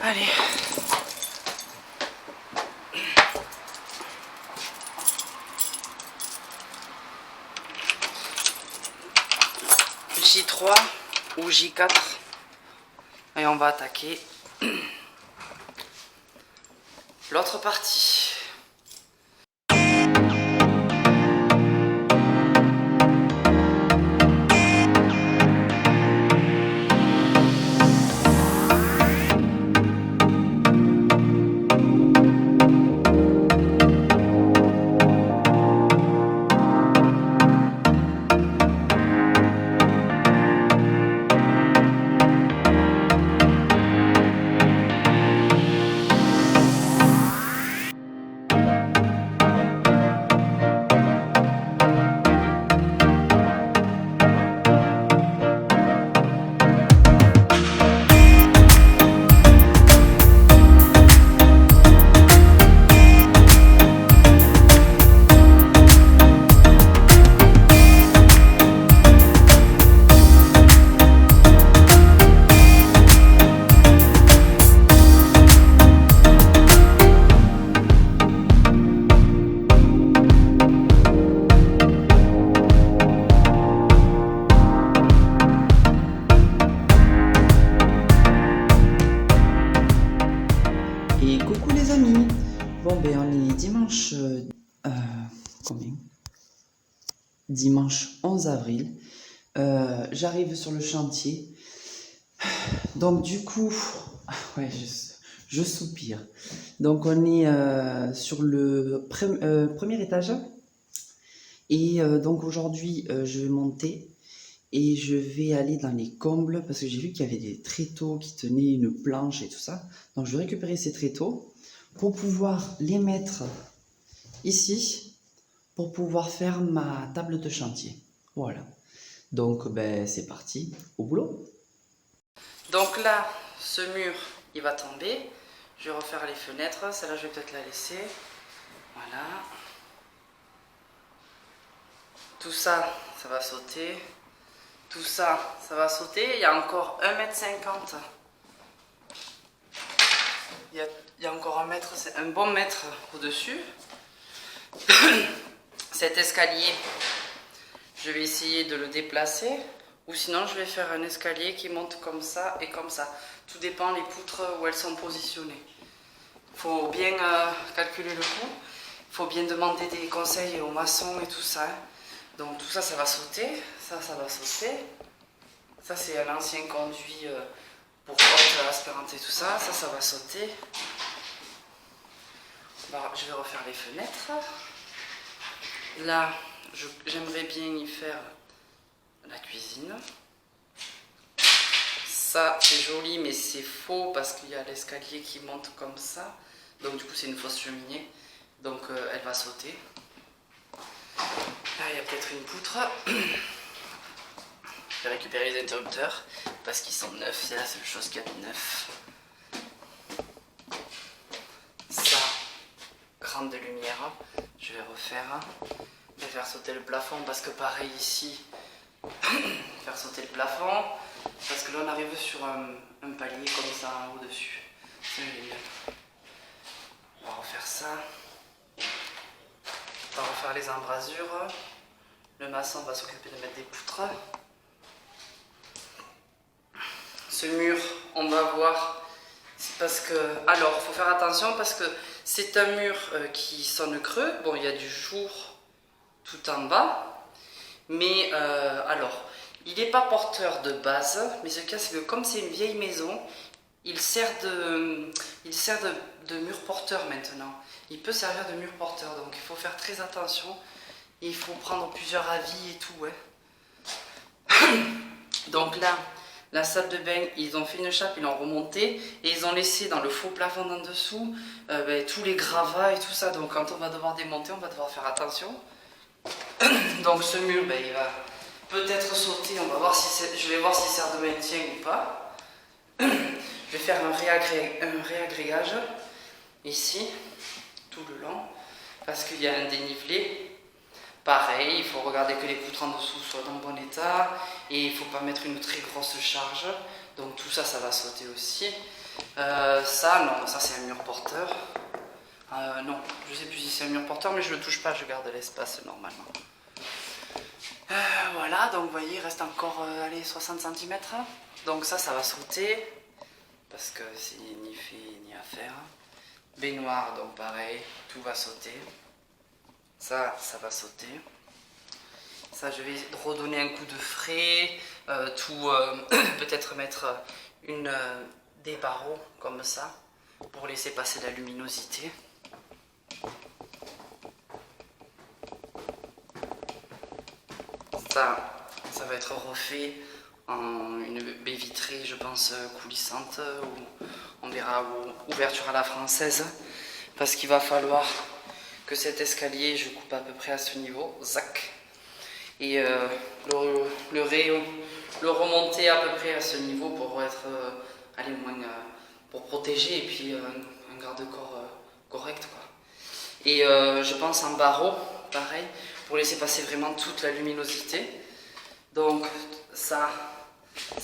Allez. J3 ou J4. Et on va attaquer l'autre partie. Et coucou les amis. Bon ben on est dimanche combien? Dimanche 11 avril. J'arrive sur le chantier. Donc du coup, ouais, je soupire. Donc on est sur le premier étage. Et donc aujourd'hui, je vais monter et je vais aller dans les combles parce que j'ai vu qu'il y avait des tréteaux qui tenaient une planche et tout ça. Donc je vais récupérer ces tréteaux pour pouvoir les mettre ici pour pouvoir faire ma table de chantier. Voilà. Donc ben c'est parti, au boulot. Donc là, ce mur, il va tomber. Je vais refaire les fenêtres. Celle-là, je vais peut-être la laisser. Voilà. Tout ça, ça va sauter. Tout ça, ça va sauter. Il y a encore 1,50 m. Il y a encore un mètre, c'est un bon mètre au-dessus. Cet escalier, je vais essayer de le déplacer. Ou sinon, je vais faire un escalier qui monte comme ça et comme ça. Tout dépend les poutres où elles sont positionnées. Il faut bien calculer le coût. Il faut bien demander des conseils aux maçons et tout ça. Donc tout ça, ça va sauter. Ça va sauter. Ça, c'est un ancien conduit pour haute aspérante et tout ça. Ça va sauter. Je vais refaire les fenêtres. Là, j'aimerais bien y faire la cuisine. Ça, c'est joli, mais c'est faux parce qu'il y a l'escalier qui monte comme ça. Donc du coup, c'est une fausse cheminée. Donc elle va sauter. Là, il y a peut-être une poutre. Je vais récupérer les interrupteurs parce qu'ils sont neufs. C'est la seule chose qu'il y a de neuf. Ça, grande de lumière. Je vais refaire. Je vais faire sauter le plafond parce que pareil ici, faire sauter le plafond. Parce que là, on arrive sur un palier comme ça au-dessus. C'est génial. On va refaire ça. On va refaire les embrasures. Le maçon va s'occuper de mettre des poutres. Ce mur, on va voir. C'est parce que. Alors, il faut faire attention parce que c'est un mur qui sonne creux. Bon, il y a du jour tout en bas. Mais alors, il n'est pas porteur de base. Mais ce qu'il y a, c'est que comme c'est une vieille maison, il sert de mur porteur maintenant. Il peut servir de mur porteur. Donc, il faut faire très attention. Et il faut prendre plusieurs avis et tout. Ouais. Donc là, la salle de bain, ils ont fait une chape, ils l'ont remontée. Et ils ont laissé dans le faux plafond en dessous tous les gravats et tout ça. Donc, quand on va devoir démonter, on va devoir faire attention. Donc ce mur, il va peut-être sauter, on va voir je vais voir s'il sert de maintien ou pas. Je vais faire un réagrégage ici, tout le long, parce qu'il y a un dénivelé. Pareil, il faut regarder que les poutres en dessous soient dans bon état et il ne faut pas mettre une très grosse charge. Donc tout ça, ça va sauter aussi. Ça, non, ça c'est un mur porteur. Non, je sais plus si c'est un mur porteur, mais je le touche pas, je garde l'espace normalement. Voilà, donc vous voyez, il reste encore allez, 60 cm. Donc ça va sauter, parce que c'est ni fait ni à faire. Baignoire, donc pareil, tout va sauter. Ça va sauter. Ça, je vais redonner un coup de frais, peut-être mettre des barreaux comme ça, pour laisser passer la luminosité. Ça va être refait en une baie vitrée, je pense, coulissante, ou on verra, ou ouverture à la française, parce qu'il va falloir que cet escalier, je coupe à peu près à ce niveau, zac, et le remonter à peu près à ce niveau pour être, aller moins, pour protéger, et puis un garde-corps correct, quoi. Et je pense en barreau, pareil, pour laisser passer vraiment toute la luminosité. Donc ça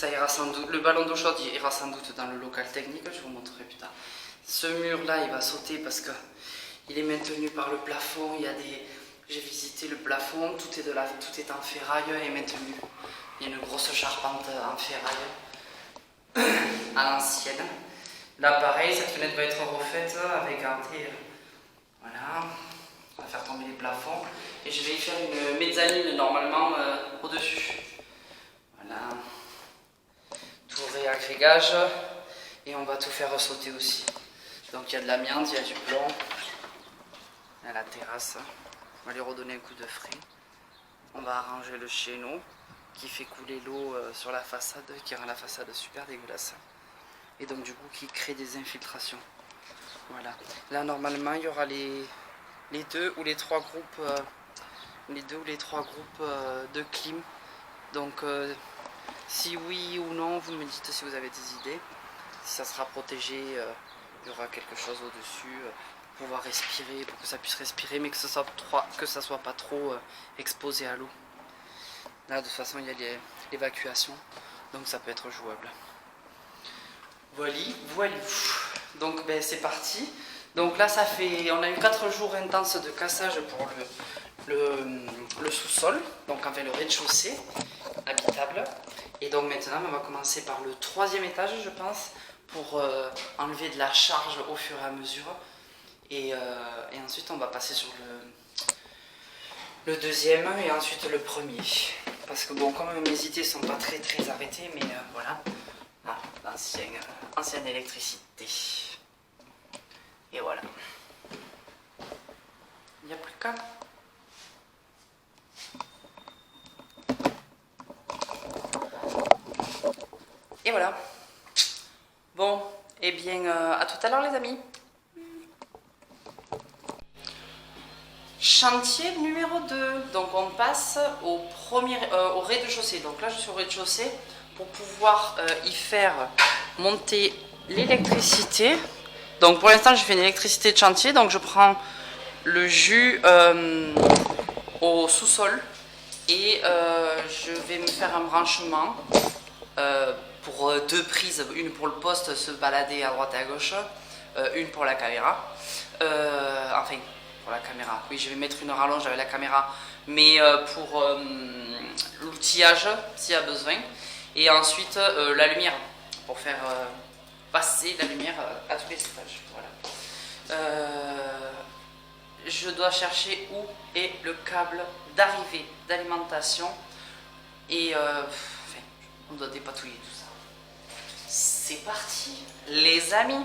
ira sans doute, le ballon d'eau chaude ira sans doute dans le local technique, je vous montrerai plus tard. Ce mur là il va sauter parce que il est maintenu par le plafond, j'ai visité le plafond, tout est en ferraille et maintenu. Il y a une grosse charpente en ferraille à l'ancienne. Là pareil, cette fenêtre va être refaite avec voilà, on va faire tomber les plafonds et je vais y faire une mezzanine normalement au-dessus. Voilà, tout réagrégage et on va tout faire sauter aussi. Donc il y a de l'amiante, il y a du plomb, il y a la terrasse. On va lui redonner un coup de frais. On va arranger le chéneau qui fait couler l'eau sur la façade, qui rend la façade super dégueulasse. Et donc du coup qui crée des infiltrations. Voilà. Là normalement il y aura les deux ou les trois groupes de clim. Donc si oui ou non, vous me dites si vous avez des idées. Si ça sera protégé, il y aura quelque chose au-dessus pour pouvoir respirer, pour que ça puisse respirer, mais que ça soit pas trop exposé à l'eau. Là de toute façon il y a l'évacuation, donc ça peut être jouable. Voilà. Donc ben, c'est parti. Donc là on a eu 4 jours intenses de cassage pour le sous-sol, donc avec le rez-de-chaussée habitable. Et donc maintenant on va commencer par le 3e étage je pense, pour enlever de la charge au fur et à mesure. Et ensuite on va passer sur le 2e et ensuite le 1er. Parce que bon, comme mes idées sont pas très arrêtées, mais voilà. Ah, ancienne électricité. Et voilà. Il n'y a plus qu'à. Et voilà. Bon, et bien à tout à l'heure les amis. Chantier numéro 2. Donc on passe au rez-de-chaussée. Donc là je suis au rez-de-chaussée pour pouvoir y faire monter l'électricité. Donc pour l'instant je fais une électricité de chantier. Donc je prends le jus au sous-sol et je vais me faire un branchement pour 2 prises. Une pour le poste, se balader à droite et à gauche. Une pour la caméra. Enfin... pour la caméra. Oui, je vais mettre une rallonge avec la caméra, mais pour l'outillage, s'il y a besoin. Et ensuite, la lumière, pour faire passer la lumière à tous les étages. Voilà. Je dois chercher où est le câble d'arrivée d'alimentation. Et enfin, on doit dépatouiller tout ça. C'est parti, les amis.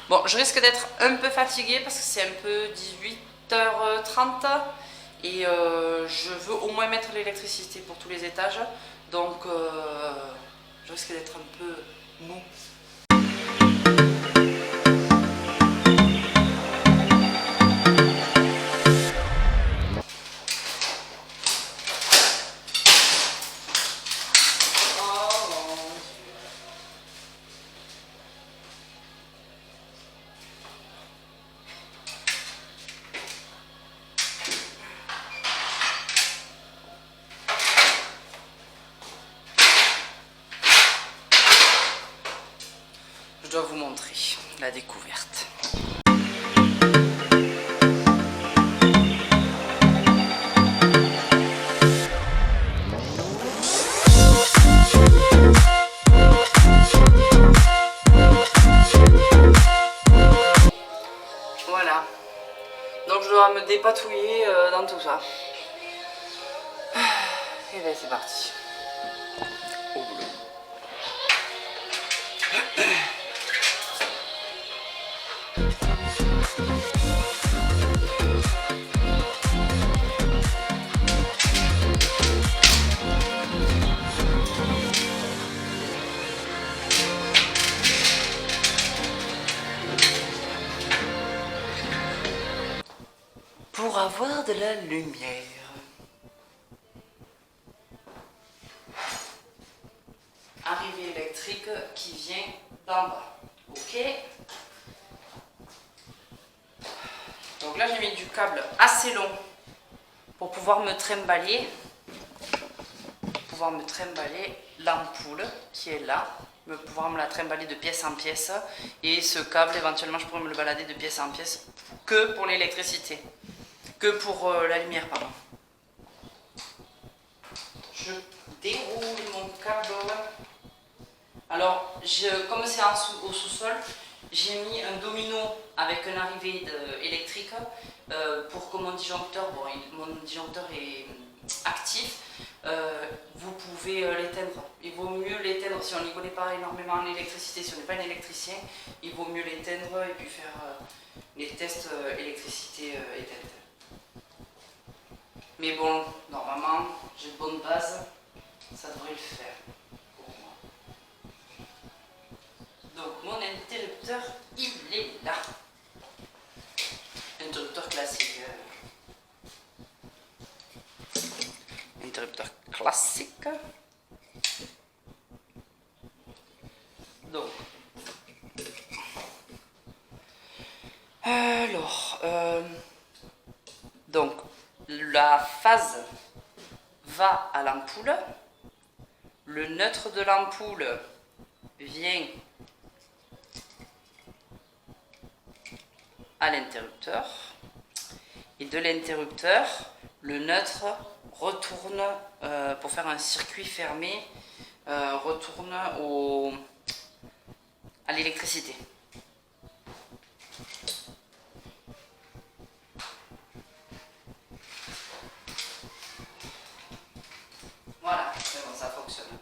Bon, je risque d'être un peu fatiguée parce que c'est un peu 18h30 et je veux au moins mettre l'électricité pour tous les étages. Donc, je risque d'être un peu mou. je dois vous montrer la découverte. Voilà, donc je dois me dépatouiller dans tout ça. Et bien c'est parti. Au boulot. Pour avoir de la lumière. Arrivée électrique qui vient d'en bas. Ok. Donc là j'ai mis du câble assez long pour pouvoir me trimballer. L'ampoule qui est là. Pouvoir me la trimballer de pièce en pièce. Et ce câble éventuellement je pourrais me le balader de pièce en pièce que pour l'électricité. Que pour la lumière, pardon. Je déroule mon câble. Alors, comme c'est au sous-sol, j'ai mis un domino avec une arrivée électrique pour que mon disjoncteur, bon, mon disjoncteur est actif, vous pouvez l'éteindre. Il vaut mieux l'éteindre si on n'y connaît pas énormément en électricité, si on n'est pas un électricien, il vaut mieux l'éteindre et puis faire les tests électricité éteinte. Mais bon, normalement, j'ai de bonnes bases, ça devrait le faire pour moi. Donc mon interrupteur, il est là. Interrupteur classique. Interrupteur classique. Donc. Alors. Donc. La phase va à l'ampoule, le neutre de l'ampoule vient à l'interrupteur et de l'interrupteur, le neutre retourne pour faire un circuit fermé, retourne à l'électricité. Voilà, c'est bon, ça fonctionne.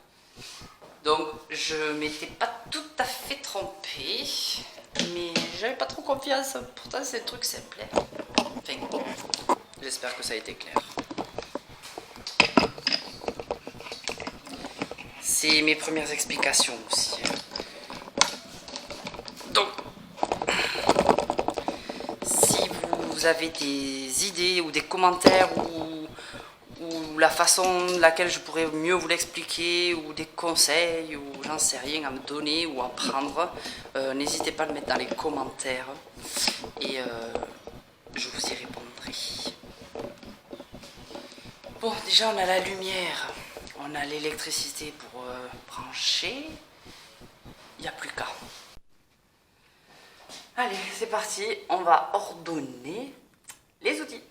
Donc, je m'étais pas tout à fait trompée, mais j'avais pas trop confiance. Pourtant, c'est un truc simple. Enfin, j'espère que ça a été clair. C'est mes premières explications aussi. Donc, si vous avez des idées ou des commentaires ou la façon de laquelle je pourrais mieux vous l'expliquer ou des conseils ou j'en sais rien à me donner ou à prendre, n'hésitez pas à le mettre dans les commentaires et je vous y répondrai. Bon, déjà on a la lumière, on a l'électricité pour brancher, il n'y a plus qu'à. Allez, c'est parti, on va ordonner les outils.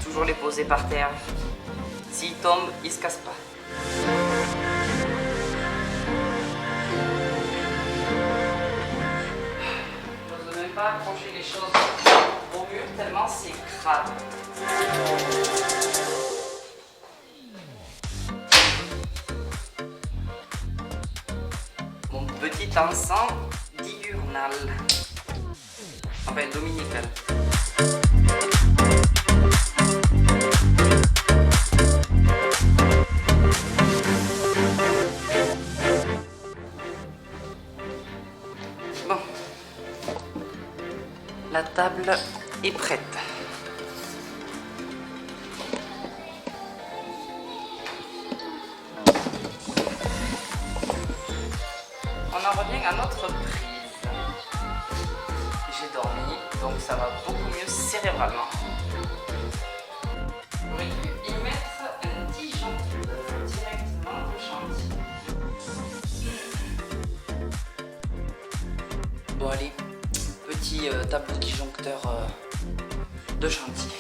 Toujours les poser par terre. S'ils tombent, ils se cassent pas. Je n'ose même pas accrocher les choses au mur tellement c'est crade. Mon petit encens diurnal. Enfin dominical. Bon, la table est prête. à notre prise. J'ai dormi, donc ça va beaucoup mieux cérébralement. On va y mettre un disjoncteur directement au chantier. Bon allez, petit tableau disjoncteur de chantier.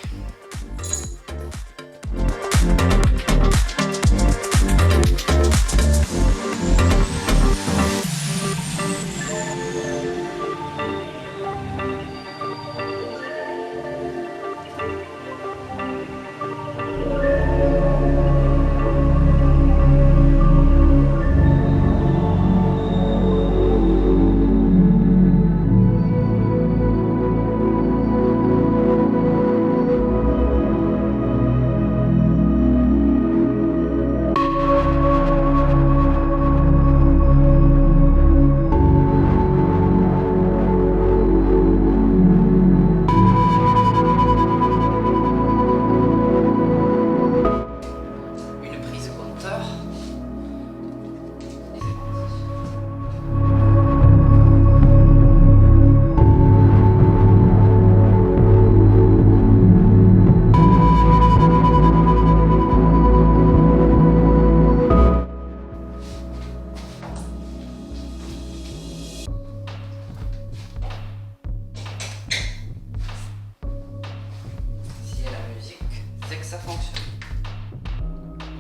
Ça fonctionne.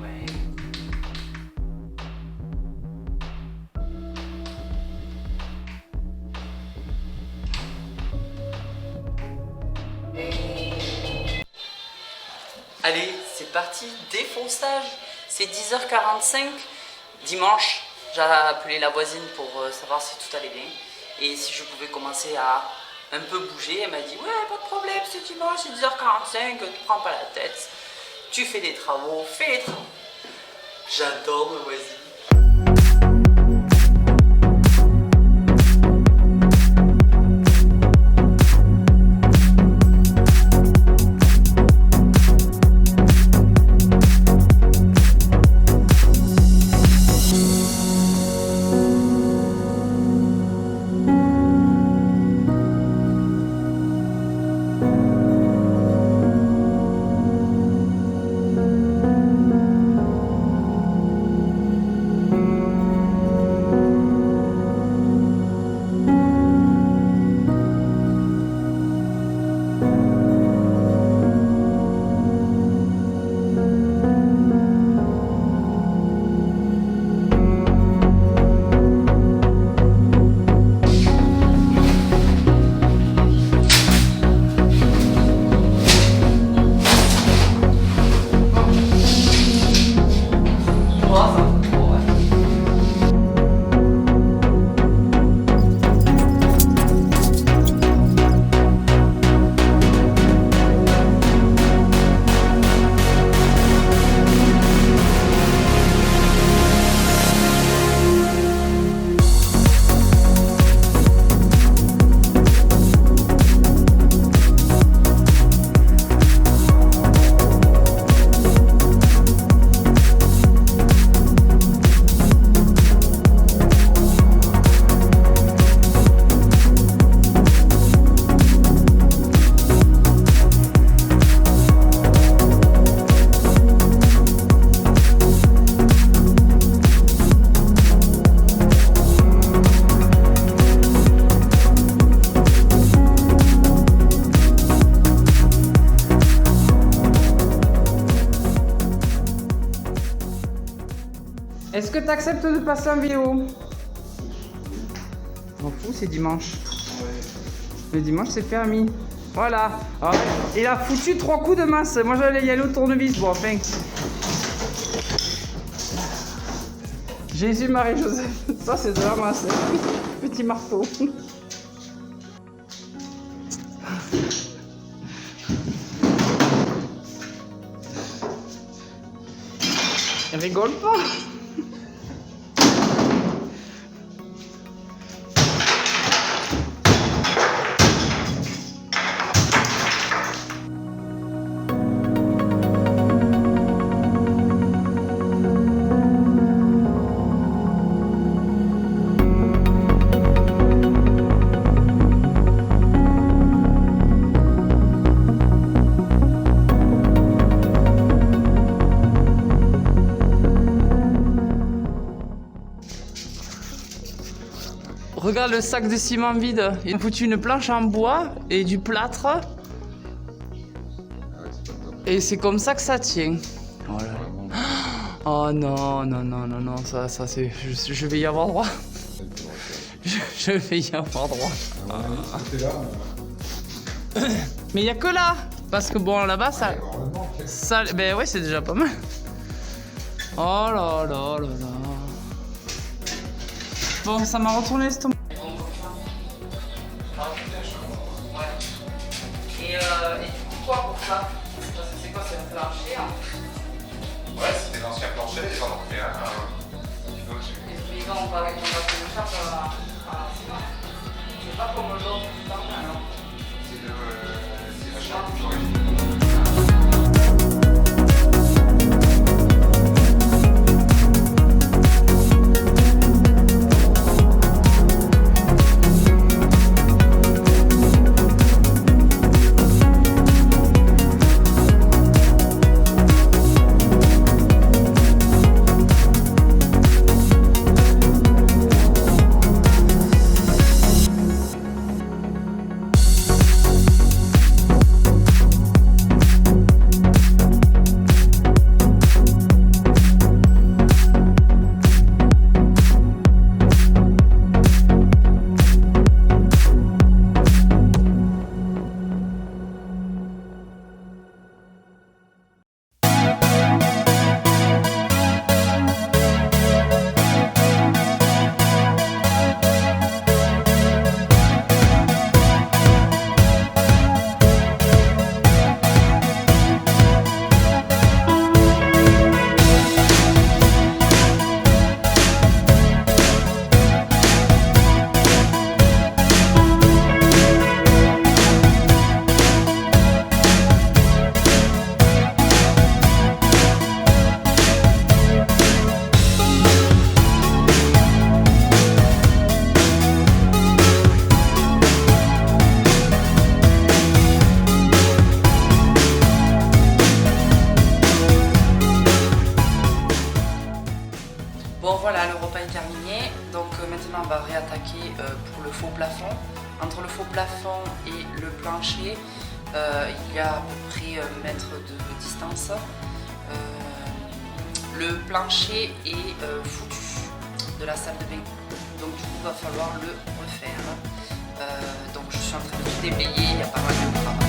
Ouais. Allez, c'est parti, défonçage. C'est 10h45. Dimanche, j'ai appelé la voisine pour savoir si tout allait bien et si je pouvais commencer à un peu bouger. Elle m'a dit ouais, pas de problème, c'est dimanche, c'est 10h45, tu prends pas la tête. Tu fais des travaux, fais les travaux. J'adore ma voisine. Est-ce que tu acceptes de passer en vidéo? M'en fous, c'est dimanche. Le dimanche, c'est permis. Voilà. Alors, il a foutu 3 coups de masse. Moi, j'allais y aller au tournevis. Bon, enfin. Jésus, Marie, Joseph. Ça, c'est de la masse. Petit marteau. Rigole pas. Regarde le sac de ciment vide. Il a foutu une planche en bois et du plâtre. Ah ouais, c'est pas top. Et c'est comme ça que ça tient. Oh là là. Vraiment, Oh non, non, non, non, non, ça c'est. Je vais y avoir droit. Je vais y avoir droit. c'était là. Mais il y a que là. Parce que bon, là-bas, ça. Heureusement, Ça, ben ouais, c'est déjà pas mal. Oh là là là là. Bon, ça m'a retourné l'estomac. Et du coup, quoi pour ça? Parce que c'est quoi? C'est un plancher hein. ouais, c'est des anciens planchers, ils en ont fait un. Et on va faire c'est pas comme l'autre, c'est pas mal, non? C'est vachement plus original. Bon voilà, le repas est terminé, donc maintenant on va réattaquer pour le faux plafond. Entre le faux plafond et le plancher, il y a à peu près 1 mètre de distance. Le plancher est foutu de la salle de bain, donc du coup il va falloir le refaire. Donc je suis en train de tout déblayer, il y a pas mal de travail.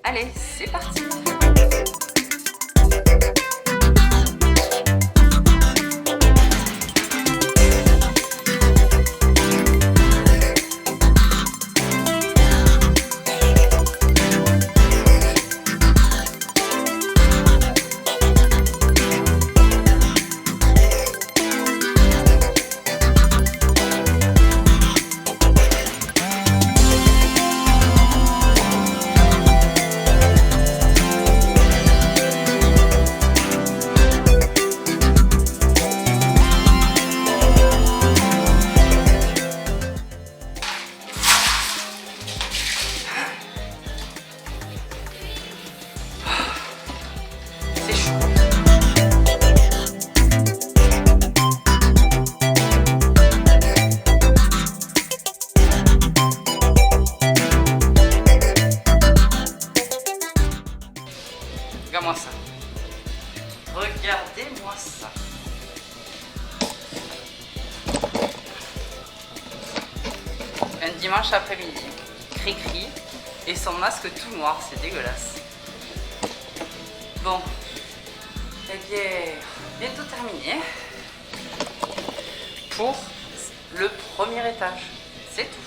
Allez, c'est parti. C'est chaud. Regarde-moi ça. Regardez-moi ça. Un dimanche après-midi, cri-cri, et son masque tout noir, c'est dégueulasse. Bon, eh bien, bientôt terminé pour le premier étage. C'est tout.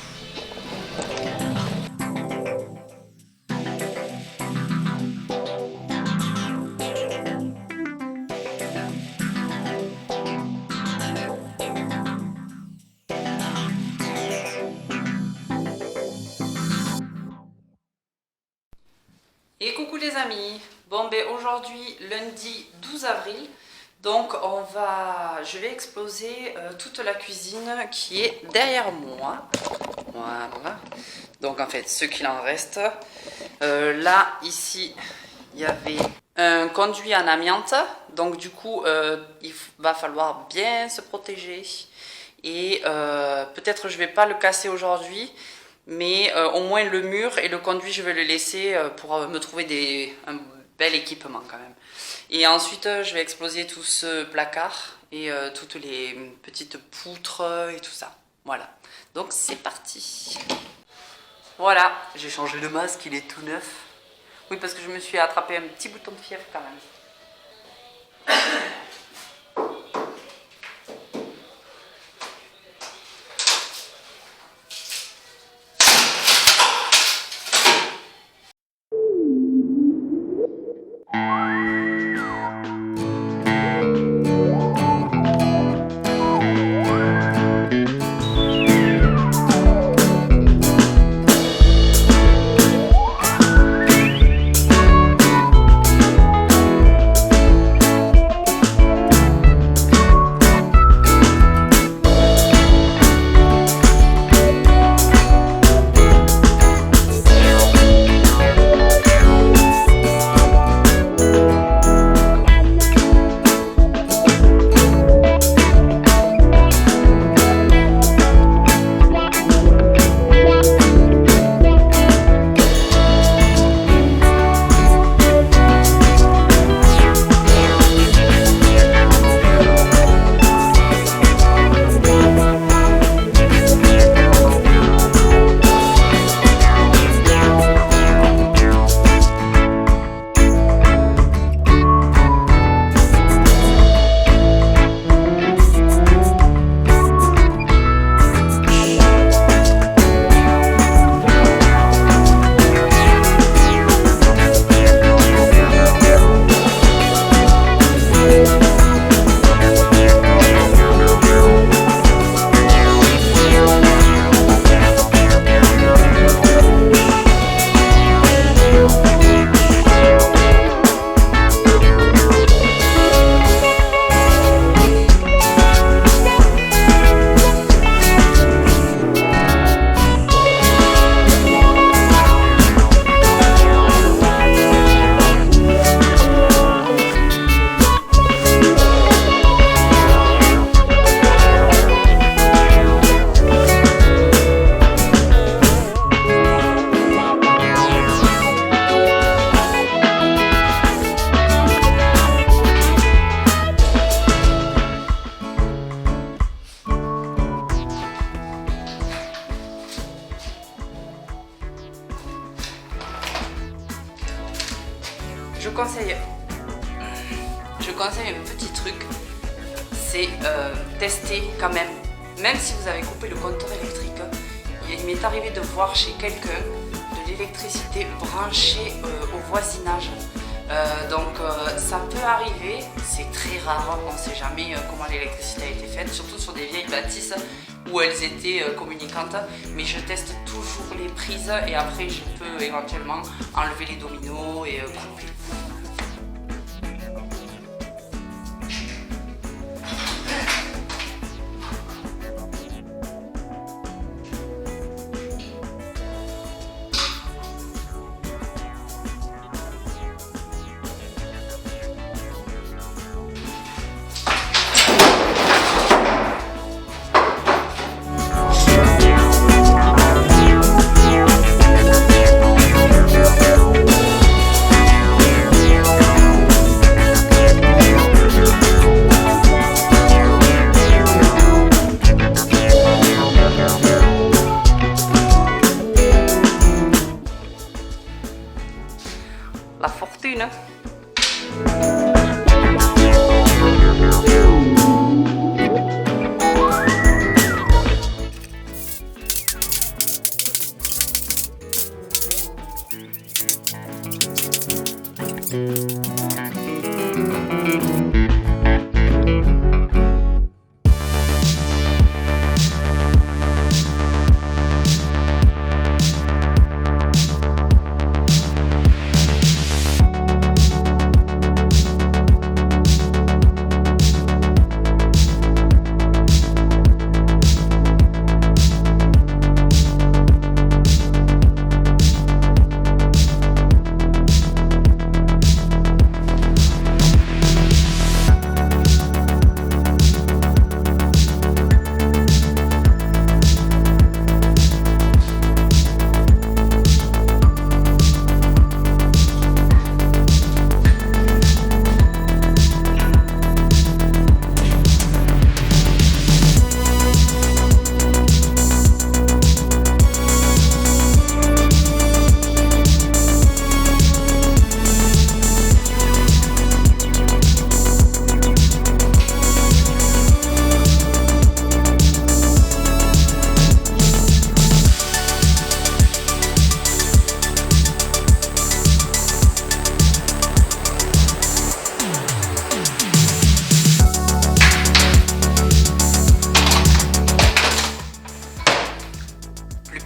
Et coucou les amis, bon ben aujourd'hui lundi 12 avril, donc je vais exploser toute la cuisine qui est derrière moi, voilà, donc en fait ce qu'il en reste, là ici il y avait un conduit en amiante, donc du coup il va falloir bien se protéger et peut-être je vais pas le casser aujourd'hui. Mais au moins le mur et le conduit, je vais le laisser pour me trouver un bel équipement quand même. Et ensuite, je vais exploser tout ce placard et toutes les petites poutres et tout ça. Voilà. Donc c'est parti. Voilà, j'ai changé le masque, il est tout neuf. Oui, parce que je me suis attrapé un petit bouton de fièvre quand même. je conseille un petit truc, c'est tester quand même si vous avez coupé le compteur électrique. Il m'est arrivé de voir chez quelqu'un de l'électricité branchée au voisinage. Donc ça peut arriver, c'est très rare, on ne sait jamais comment l'électricité a été faite, surtout sur des vieilles bâtisses où elles étaient communicantes, mais je teste toujours les prises et après je peux éventuellement enlever les dominos et couper. La fortune.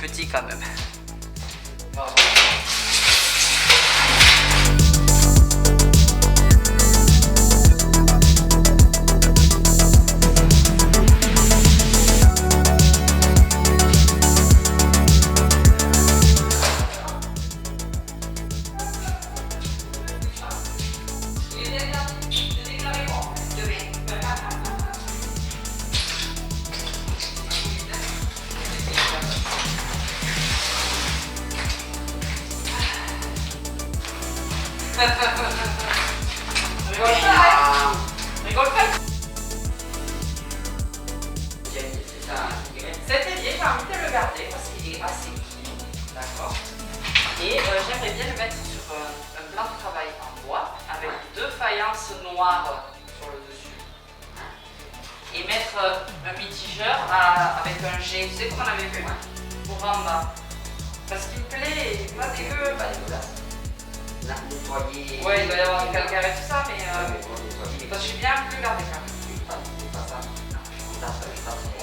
Petit quand même. Rigole pas. Cet évier, j'ai envie de le garder parce qu'il est assez clean, d'accord. Et j'aimerais bien le mettre sur un plan de travail en bois avec 2 faïences noires sur le dessus. Et mettre un mitigeur avec un jet, tu sais comme on avait vu, pour en bas. Parce qu'il me plaît, pas dégueu, pas dégueulasse. Nettoyer. Ouais, il doit y avoir un calcaire et tout ça, mais parce que j'ai bien plus gardé quand même. C'est pas ça.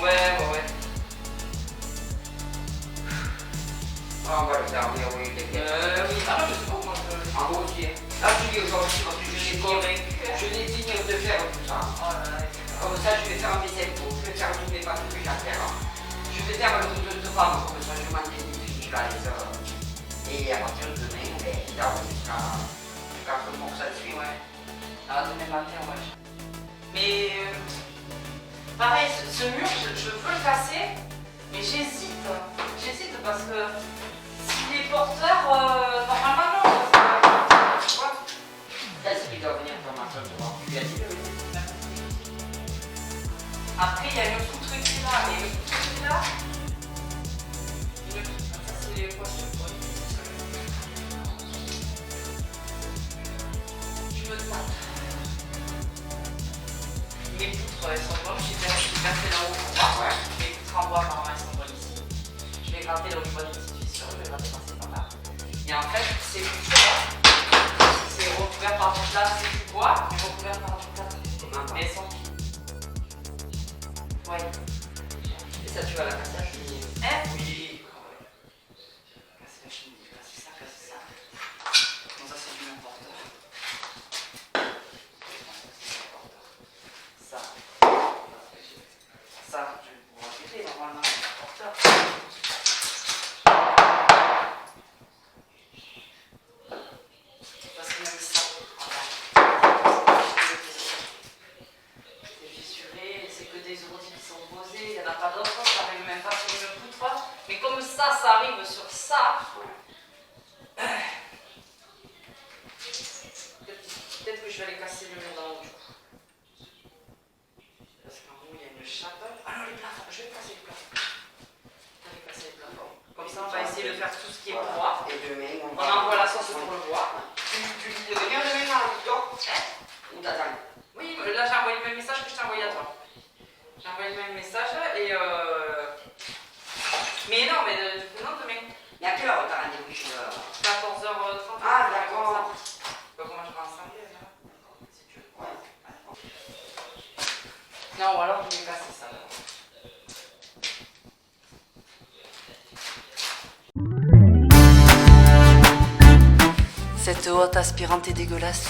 Ouais. On va le faire, oui, Oui, ah non, je sais pas, moi en gros, là, tu dis aujourd'hui, parce que je n'ai fini de faire tout ça. Comme ça, je vais faire un vaisselle pour, je vais faire tous mes pâtes que j'ai à faire. Je vais faire le truc de femme, comme ça, je m'en défie, je la laisse. Et à partir de demain, jusqu'à ce moment que ça suit. Ouais. Ah, demain matin, ouais. Mais pareil, ce mur, je veux le casser, mais j'hésite. J'hésite parce que s'il est porteur, normalement non. Tu vois, est-ce qu'il doit venir dans ma chambre de voir? Tu lui as dit de venir. Après, il y a le tout truc qui est là, et le tout truc qui est là. Ça, c'est les poissons. bois apparemment ils sont bonnes ici. Je vais gratter là où je vois des petites fissures, je vais gratter passer par là. Et en fait, c'est recouvert par du plat, c'est du bois, mais recouvert par du plat. Mais elles sont ouais. Et ça, tu vas la casser à la cheminée. Oui. Casser la cheminée, casser ça, casser ça. Bon, ça, c'est du porteur. Ça. Ça, je vais pouvoir régler normalement le porteur. Parce que même ça, voilà. C'est fissuré, c'est que des ordi qui sont posés, il n'y en a pas d'autres, ça n'arrive même pas sur une poutre. Mais comme ça arrive sur ça, peut-être que je vais aller casser le mur d'en haut du coup. Parce qu'en haut il y a une chape. Ah non, les plafonds, je vais casser les plafonds. Je vais casser les plafonds. Comme ça on va essayer de faire tout ce qui est bois. Et demain, On envoie la sauce pour le bois. Tu dis de venir demain dans le temps. Ou t'attends. Oui, là j'ai envoyé le même message que je t'ai envoyé à toi. J'ai envoyé le même message et mais non, mais non demain. Mais à quelle heure t'as rendez-vous chez 14h30. Ah, d'accord. Comment je vais ensemble là si tu veux. Ouais. Non, ou alors je vais casser ça. Cette hotte aspirante est dégueulasse.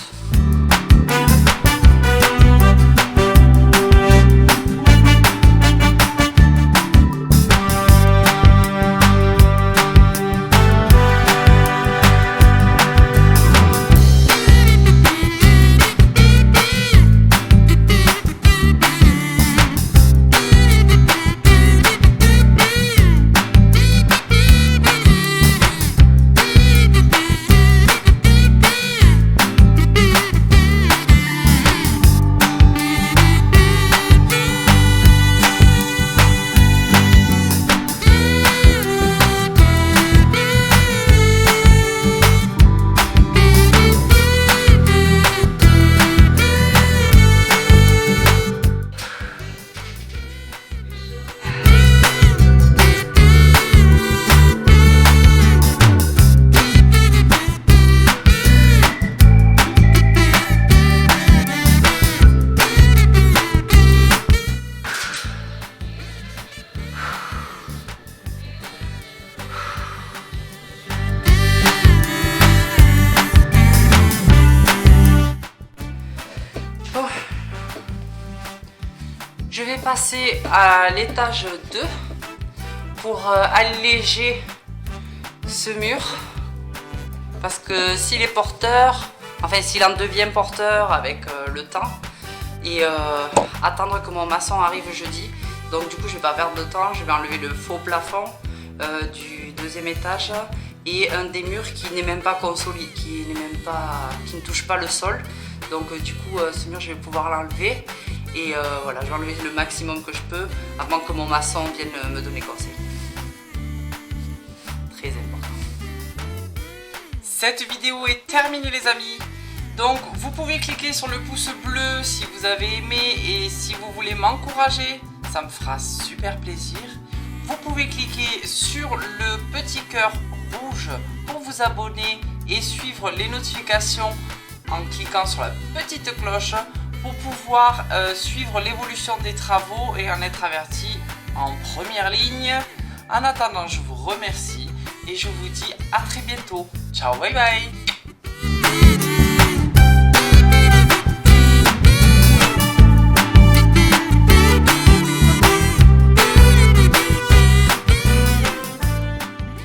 Je vais passer à l'étage 2 pour alléger ce mur. Parce que s'il est porteur, enfin s'il en devient porteur avec le temps, et attendre que mon maçon arrive jeudi. Donc du coup je vais pas perdre de temps, je vais enlever le faux plafond du deuxième étage et un des murs qui n'est même pas consolidé, qui ne touche pas le sol. Donc du coup ce mur je vais pouvoir l'enlever et voilà, je vais enlever le maximum que je peux avant que mon maçon vienne me donner conseil. Très important. Cette vidéo est terminée les amis. Donc vous pouvez cliquer sur le pouce bleu si vous avez aimé et si vous voulez m'encourager, ça me fera super plaisir. Vous pouvez cliquer sur le petit cœur rouge pour vous abonner et suivre les notifications en cliquant sur la petite cloche pour pouvoir suivre l'évolution des travaux et en être averti en première ligne. En attendant, je vous remercie et je vous dis à très bientôt. Ciao, bye bye.